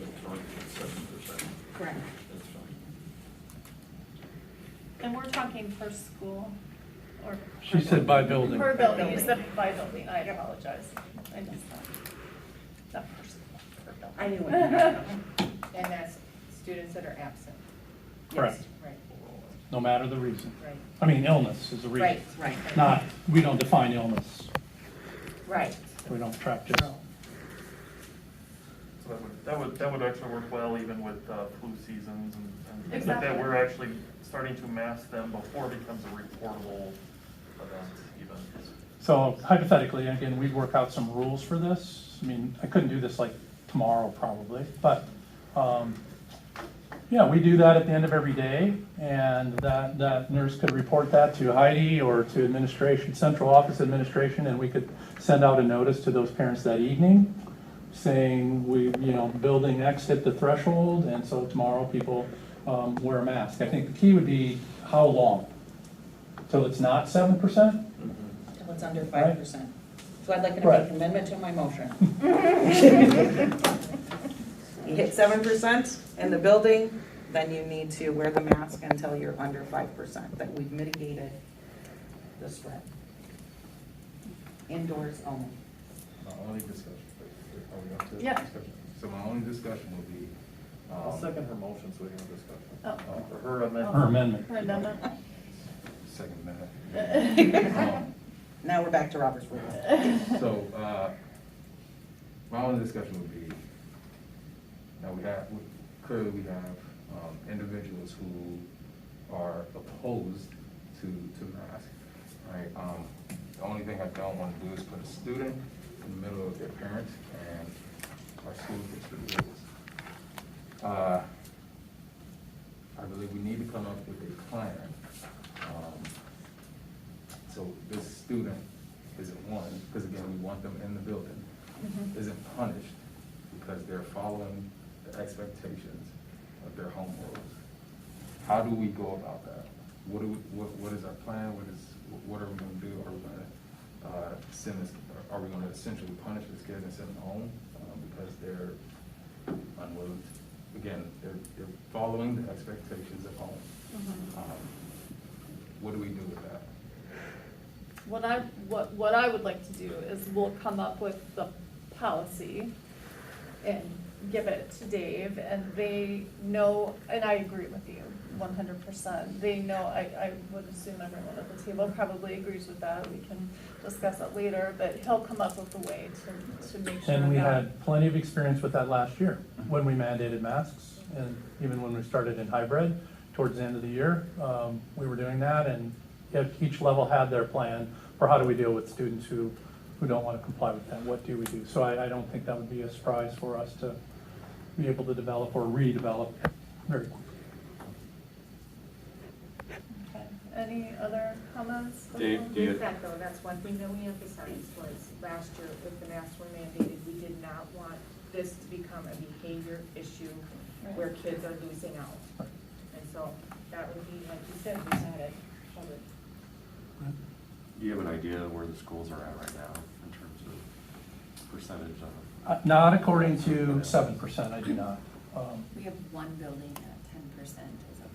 the target is 7%. Correct. That's fine. And we're talking per school or? She said by building. Per building, you said by building, I apologize. I missed that. Not per school, per building. I knew what you meant. And that's students that are absent. Correct. Yes, right, No matter the reason. right. I mean, illness is a reason. Right. Not, we don't define illness. Right. We don't track just, No. So that would actually work well even with flu seasons and things like that. Exactly. We're actually starting to mask them before it becomes a reportable event even. so hypothetically, again, we'd work out some rules for this. I mean, I couldn't do this like tomorrow probably, but, yeah, we do that at the end of every day, and that nurse could report that to Heidi or to administration, central office administration, and we could send out a notice to those parents that evening saying building X hit the threshold, and so tomorrow people wear a mask. I think the key would be how long? Till it's not 7%? Till it's under 5%. So I'd like to Right. make an amendment to my motion. You hit 7% in the building, then you need to wear the mask until you're under 5%, that we've mitigated the spread. Indoors only. My only discussion, are we up to Yeah. discussion? So my only discussion will be, I'll second her motion so we can have discussion. Oh. Or her amendment. Her amendment. Her amendment. second minute. Now we're back to Robert's rules. So, my only discussion would be, now clearly we have individuals who are opposed to mask, right? The only thing I don't want to do is put a student in the middle of their parents and our school district rules. I believe we need to come up with a plan. So this student isn't one, because again, we want them in the building, isn't punished because they're following the expectations of their home rules. How do we go about that? What is our plan? What are we gonna do? Are we gonna send this, are we gonna essentially punish this kid and send them home because they're unwilling? Again, they're following the expectations of home. What do we do with that? What I would like to do is we'll come up with the policy and give it to Dave, and they know, and I agree with you 100%. They know, I would assume everyone at the table probably agrees with that. We can discuss that later, but he'll come up with a way to make sure And we that. had plenty of experience with that last year, when we mandated masks, and even when we started in hybrid, towards the end of the year, we were doing that, and each level had their plan for how do we deal with students who don't want to comply with that, what do we do? So I don't think that would be a surprise for us to be able to develop or redevelop very quickly. Okay. Any other comments? Dave, do you? With that though, that's one thing that we emphasized was last year with the masks were mandated, we did not want this to become a behavior issue where kids are losing out. And so that would be, like you said, we had it covered. Do you have an idea of where the schools are at right now in terms of percentage of? Not according to 7%, I do not. We have one building at 10% as of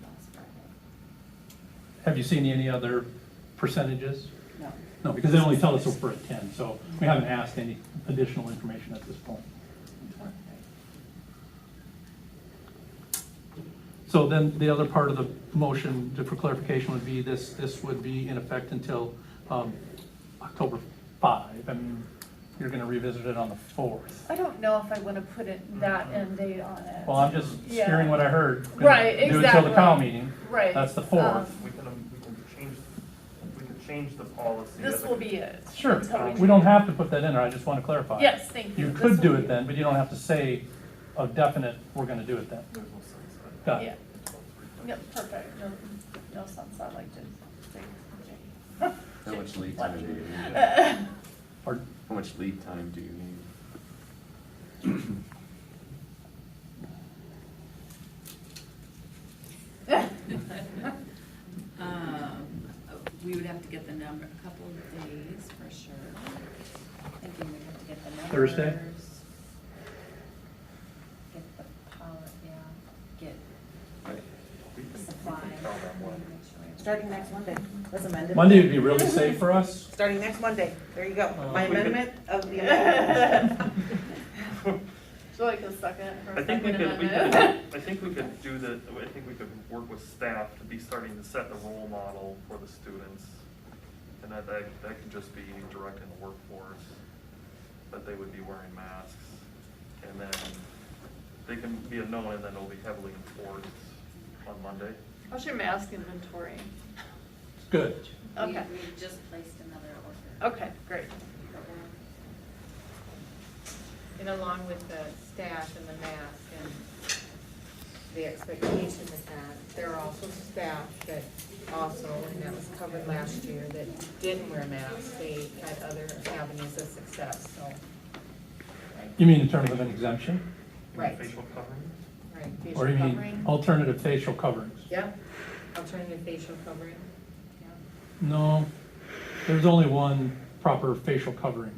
last Friday. Have you seen any other percentages? No. No, because they only tell us if we're at 10, so we haven't asked any additional information at this point. So then the other part of the motion, for clarification, would be this would be in effect until October 5. I mean, you're going to revisit it on the 4th. I don't know if I want to put that end date on it. Well, I'm just Yeah. hearing what I heard. Right, Do it until the cow exactly. meeting. Right. That's the 4th. We can change the policy. This will be it. Sure, until we don't have to put that in there, I just want to clarify. Yes, thank you. You This could do will it be- then, but you don't have to say a definite, we're going to do it then. There's no sense in it. Got it. Yeah. Yep, perfect. No sense. I like to say. How much lead time do you need? Pardon? How much lead time do you need? We would have to get the number, a couple of days for sure. Thinking we'd have to get the numbers. Thursday? Get the starting next Monday. Let's amend it. Monday would be really safe for us. Starting next Monday. There you go. My we could- amendment of the amendment. Would you like a second for I a think we second could, we amendment? could, I think we could do the, I think we could work with staff to be starting to set the role model for the students. And that could just be direct in the workforce, that they would be wearing masks. And then they can be a known, and then it'll be heavily enforced on Monday. How's your mask inventory? Good. Okay, We just placed another order. okay, great. And along with the staff and the mask and the expectation of that, there are also staff that also, and that was covered last year, that didn't wear masks. They had other avenues of success, so. You mean in terms of an exemption? Right. Facial covering. Right, Or you facial mean covering. alternative facial coverings? Yep, alternative facial covering. Yep. No, there's only one proper facial covering.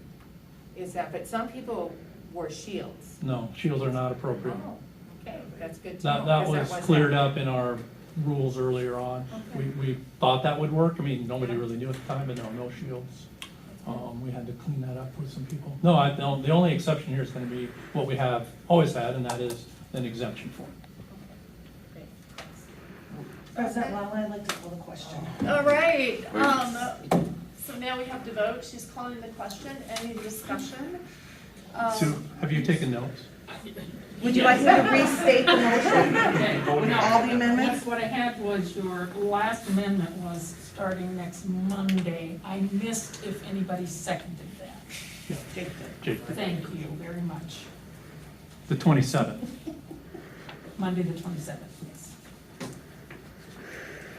Is that, but some people wore shields. No, shields are not appropriate. Oh, okay, that's good to know. That 'cause was cleared happening. up in our rules earlier on. Okay. We thought that would work. I mean, nobody really knew at the time, but no shields. We had to clean that up with some people. No, the only exception here is gonna be what we have always had, and that is an exemption form. Great, thanks. President Lala, I'd like to call the question. All right, so now we have to vote. She's calling the question. Any discussion? Sue, have you taken notes? Would you like me to restate the motion? Okay. All the amendments? What I had was your last amendment was starting next Monday. I missed if anybody seconded that. Jake, Thank you very much. the 27th. Monday, the 27th, yes.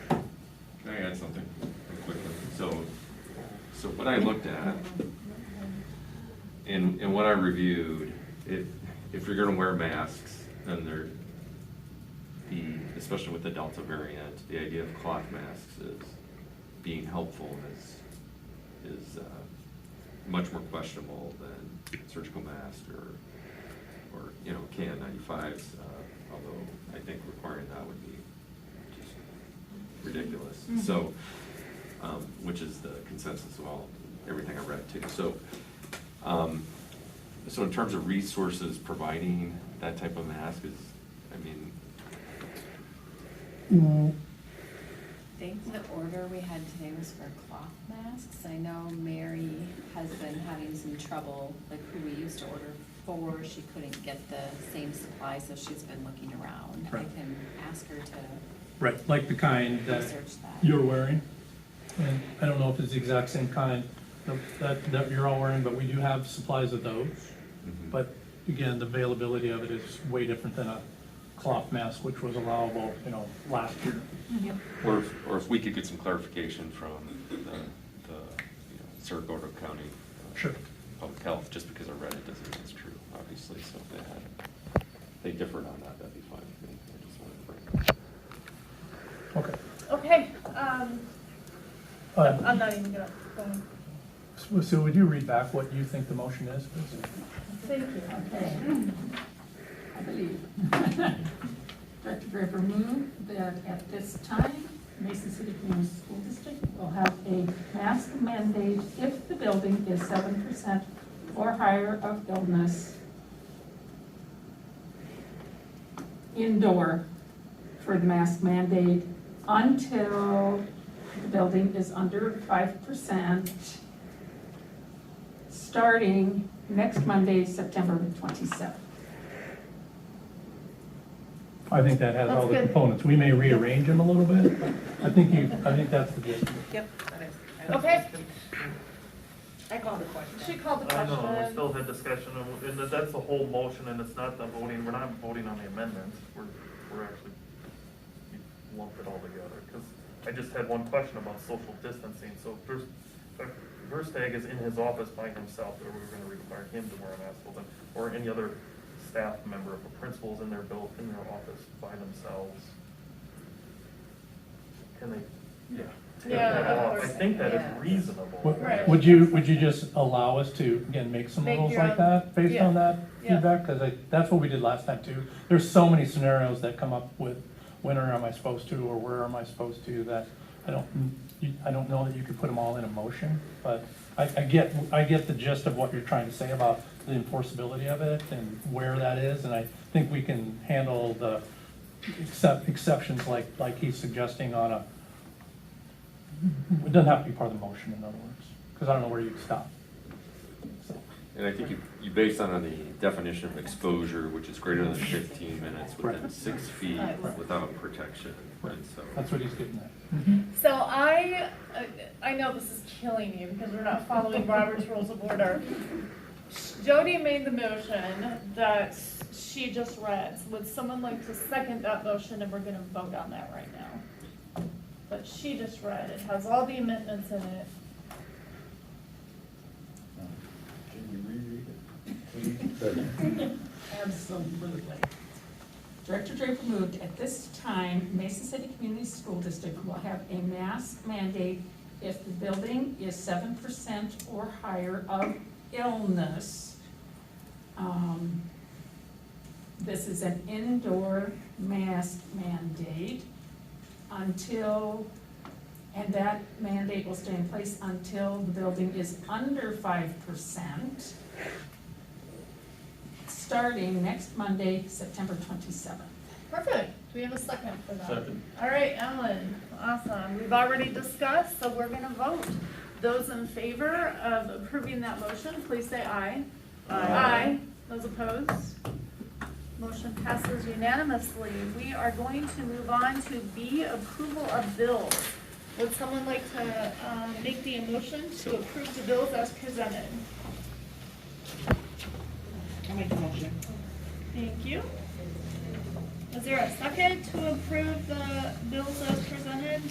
Can I add something quickly? So what I looked at, and what I reviewed, if you're gonna wear masks, then especially with the Delta variant, the idea of cloth masks is being helpful is much more questionable than surgical masks or KN95s, although I think requiring that would be just ridiculous. So, which is the consensus of everything I read too. So in terms of resources, providing that type of mask is, I think the order we had today was for cloth masks. I know Mary has been having some trouble, like who we used to order for, she couldn't get the same supply, so she's been looking around. I Right. can ask her to Right, like the kind that research that. you're wearing. And I don't know if it's the exact same kind that you're all wearing, but we do have supplies of those. But again, the availability of it is way different than a cloth mask, which was allowable, last year. or if we could get some clarification from the Saragordo County Sure. Public Health, just because I read it doesn't mean it's true, obviously, so if they differed on that, that'd be fine with me. I just wanted to bring it up. Okay. Okay, I'm not even gonna, go ahead. So would you read back what you think the motion is, please? Thank you. Okay. I believe. Director Draper moved that at this time, Mason City Community School District will have a mask mandate if the building is 7% or higher of illness indoor for the mask mandate until the building is under 5%, starting next Monday, September 27th. I think that has all That's the good. components. We may rearrange them a little bit, but I think that's the gist. Yep, that is. Okay. I called the question. She called the I know, we question. still had discussion, and that's the whole motion, and it's not the voting, we're not voting on the amendments, we're actually, we lumped it all together, because I just had one question about social distancing, so Verstag is in his office by himself, or we're gonna require him to wear a mask, well, then, or any other staff member, if a principal's in their office by themselves, can they, take Yeah, that of off? I course. think that Yeah. is reasonable. Right. Would you just allow us to, again, make some Make rules your like own- that, based yeah. on that Yeah. feedback? Because that's what we did last time too. There's so many scenarios that come up with, when am I supposed to, or where am I supposed to, that I don't know that you could put them all in a motion, but I get the gist of what you're trying to say about the enforceability of it and where that is, and I think we can handle the exceptions like he's suggesting on a, it doesn't have to be part of the motion, in other words, because I don't know where you'd stop. So, And I think you based on the definition of exposure, which is greater than 15 minutes within Right. 6 feet Right. without protection, and so. that's what he's getting at. So I know this is killing you because we're not following Robert's Rules of Order. Jody made the motion that she just read. Would someone like to second that motion, and we're gonna vote on that right now? But she just read, it has all the amendments in it. Can you reread it? Absolutely. Director Draper moved, at this time, Mason City Community School District will have a mask mandate if the building is 7% or higher of illness. This is an indoor mask mandate until, and that mandate will stay in place until the building is under 5%. Starting next Monday, September 27th. Perfect. Do we have a second for that? Second. All right, Ellen, awesome. We've already discussed, so we're gonna vote. Those in favor of approving that motion, please say aye. Aye. Those opposed? Motion passes unanimously. We are going to move on to B, approval of bills. Would someone like to make the motion to approve the bills as presented? I'll make the motion. Thank you. Is there a second to approve the bills as presented?